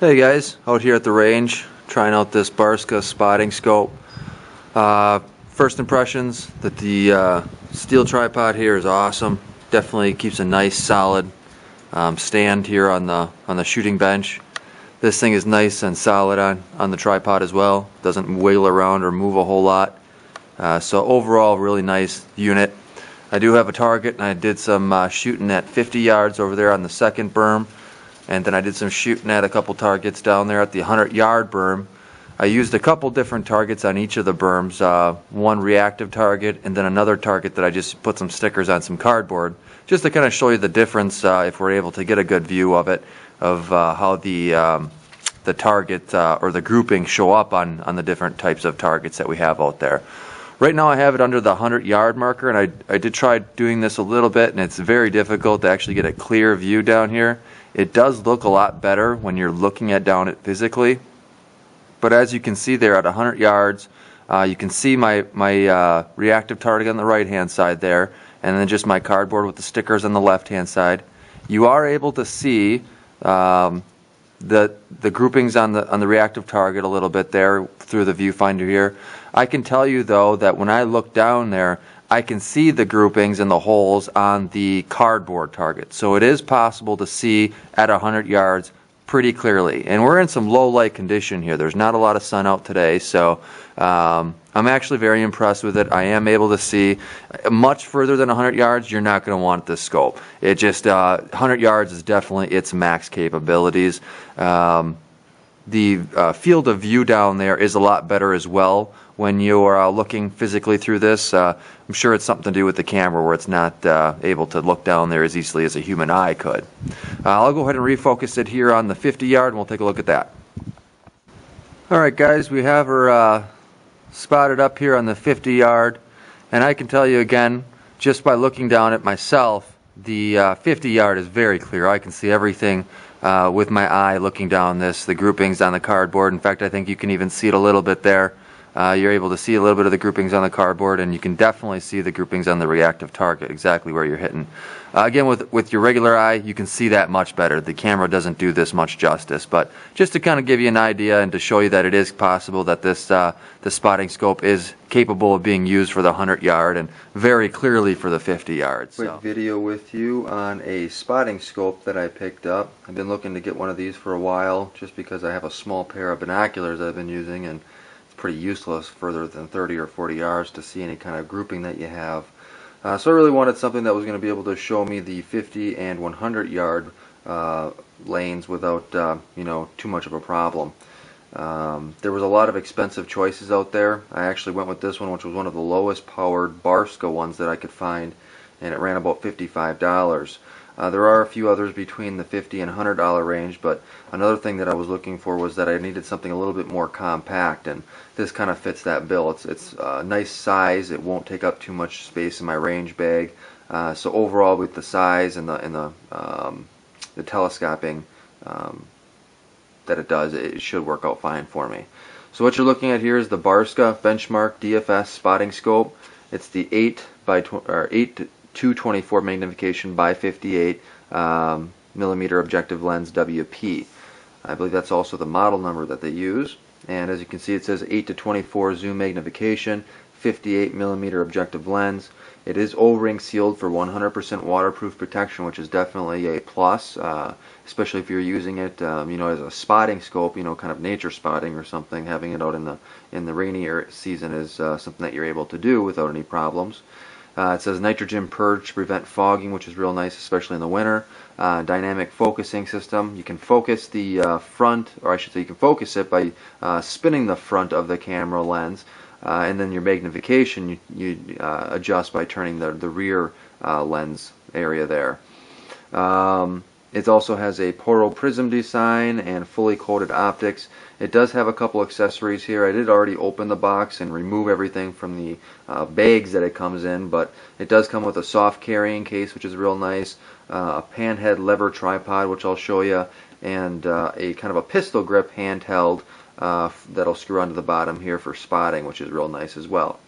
Hey guys, out here at the range trying out this Barska spotting scope. First impressions that the steel tripod here is awesome. Definitely keeps a nice solid stand here on the shooting bench. This thing is nice and solid on the tripod as well. Doesn't wiggle around or move a whole lot. So overall, really nice unit. I do have a target, and I did some shooting at 50 yards over there on the second berm. And then I did some shooting at a couple targets down there at the 100-yard berm. I used a couple different targets on each of the berms, one reactive target and then another target that I just put some stickers on some cardboard, just to kind of show you the difference if we're able to get a good view of it, of how the target or the grouping show up on the different types of targets that we have out there. Right now I have it under the 100-yard marker, and I did try doing this a little bit, and it's very difficult to actually get a clear view down here. It does look a lot better when you're looking at down it physically, but as you can see there at 100 yards, you can see my reactive target on the right hand side there, and then just my cardboard with the stickers on the left hand side. You are able to see the groupings on the reactive target a little bit there through the viewfinder here. I can tell you though that when I look down there, I can see the groupings and the holes on the cardboard target. So it is possible to see at 100 yards pretty clearly. And we're in some low light condition here. There's not a lot of sun out today, so I'm actually very impressed with it. I am able to see much further than 100 yards. You're not going to want this scope. It just 100 yards is definitely its max capabilities. The field of view down there is a lot better as well when you're looking physically through this. I'm sure it's something to do with the camera where it's not able to look down there as easily as a human eye could. I'll go ahead and refocus it here on the 50-yard and we'll take a look at that. Alright guys, we have her spotted up here on the 50-yard, and I can tell you again, just by looking down at myself, the 50-yard is very clear. I can see everything with my eye looking down this, the groupings on the cardboard. In fact, I think you can even see it a little bit there. You're able to see a little bit of the groupings on the cardboard, and you can definitely see the groupings on the reactive target, exactly where you're hitting. Again, with your regular eye, you can see that much better. The camera doesn't do this much justice, but just to kind of give you an idea and to show you that it is possible that this spotting scope is capable of being used for the 100-yard and very clearly for the 50-yard. Quick video with you on a spotting scope that I picked up. I've been looking to get one of these for a while just because I have a small pair of binoculars I've been using, and pretty useless further than 30 or 40 yards to see any kind of grouping that you have. So I really wanted something that was going to be able to show me the 50 and 100-yard lanes without too much of a problem. There was a lot of expensive choices out there. I actually went with this one, which was one of the lowest powered Barska ones that I could find, and it ran about $55. There are a few others between the $50 and $100 range, but another thing that I was looking for was that I needed something a little bit more compact, and this kind of fits that bill. It's a nice size. It won't take up too much space in my range bag. So overall, with the size and the telescoping that it does, it should work out fine for me. So what you're looking at here is the Barska Benchmark DFS spotting scope. It's the 8 to 224 magnification by 58 millimeter objective lens WP. I believe that's also the model number that they use. And as you can see, it says 8 to 24 zoom magnification, 58 millimeter objective lens. It is O-ring sealed for 100% waterproof protection, which is definitely a plus, especially if you're using it, as a spotting scope, kind of nature spotting or something. Having it out in the rainy season is something that you're able to do without any problems. It says nitrogen purge to prevent fogging, which is real nice, especially in the winter. Dynamic focusing system. You can focus the front, or I should say you can focus it by spinning the front of the camera lens, and then your magnification you adjust by turning the rear lens area there. It also has a Porro prism design and fully coated optics. It does have a couple accessories here. I did already open the box and remove everything from the bags that it comes in, but it does come with a soft carrying case, which is real nice, a pan head lever tripod, which I'll show you, and a kind of a pistol grip handheld that'll screw onto the bottom here for spotting, which is real nice as well.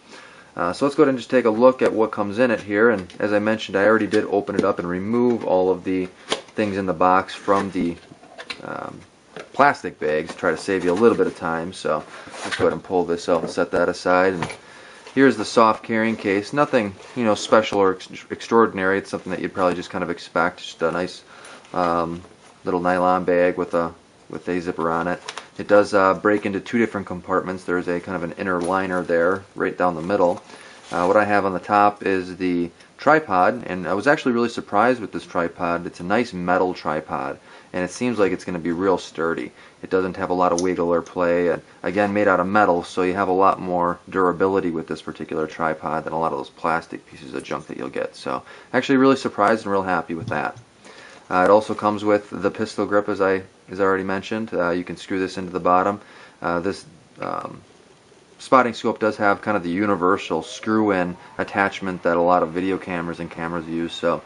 So let's go ahead and just take a look at what comes in it here. And as I mentioned, I already did open it up and remove all of the things in the box from the plastic bags, try to save you a little bit of time. So let's go ahead and pull this out and set that aside. And here's the soft carrying case. Nothing, you know, special or extraordinary. It's something that you'd probably just kind of expect. Just a nice little nylon bag with a zipper on it. It does break into two different compartments. There's a kind of an inner liner there, right down the middle. What I have on the top is the tripod, and I was actually really surprised with this tripod. It's a nice metal tripod, and it seems like it's going to be real sturdy. It doesn't have a lot of wiggle or play, and again, made out of metal, so you have a lot more durability with this particular tripod than a lot of those plastic pieces of junk that you'll get. So actually really surprised and real happy with that. It also comes with the pistol grip, as I already mentioned. You can screw this into the bottom. This spotting scope does have kind of the universal screw-in attachment that a lot of video cameras and cameras use, so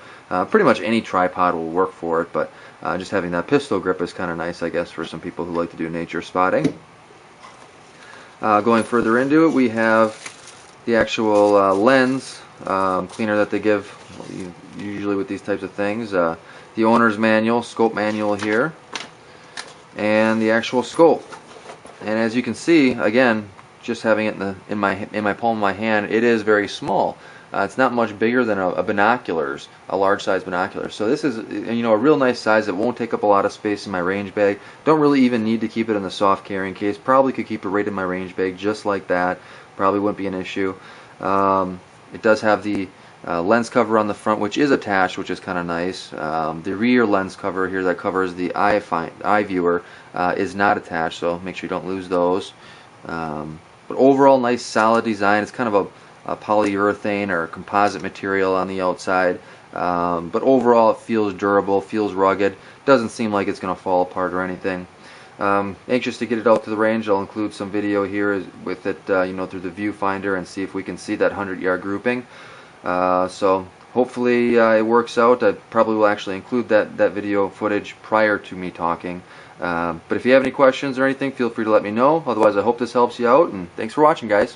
pretty much any tripod will work for it, but just having that pistol grip is kind of nice, I guess, for some people who like to do nature spotting. Going further into it, we have the actual lens cleaner that they give usually with these types of things. The owner's manual, scope manual here, and the actual scope. And as you can see, again, just having it in my palm of my hand, it is very small. It's not much bigger than a binoculars, a large size binocular. So this is, you know, a real nice size. It won't take up a lot of space in my range bag. Don't really even need to keep it in the soft carrying case. Probably could keep it right in my range bag just like that. Probably wouldn't be an issue. It does have the lens cover on the front, which is attached, which is kind of nice. The rear lens cover here that covers the eye viewer is not attached, so make sure you don't lose those. But overall, nice solid design. It's kind of a polyurethane or composite material on the outside, but overall it feels durable, feels rugged. Doesn't seem like it's going to fall apart or anything. Anxious to get it out to the range. I'll include some video here with it, you know, through the viewfinder and see if we can see that 100-yard grouping. So hopefully it works out. I probably will actually include that video footage prior to me talking. But if you have any questions or anything, feel free to let me know. Otherwise, I hope this helps you out, and thanks for watching, guys.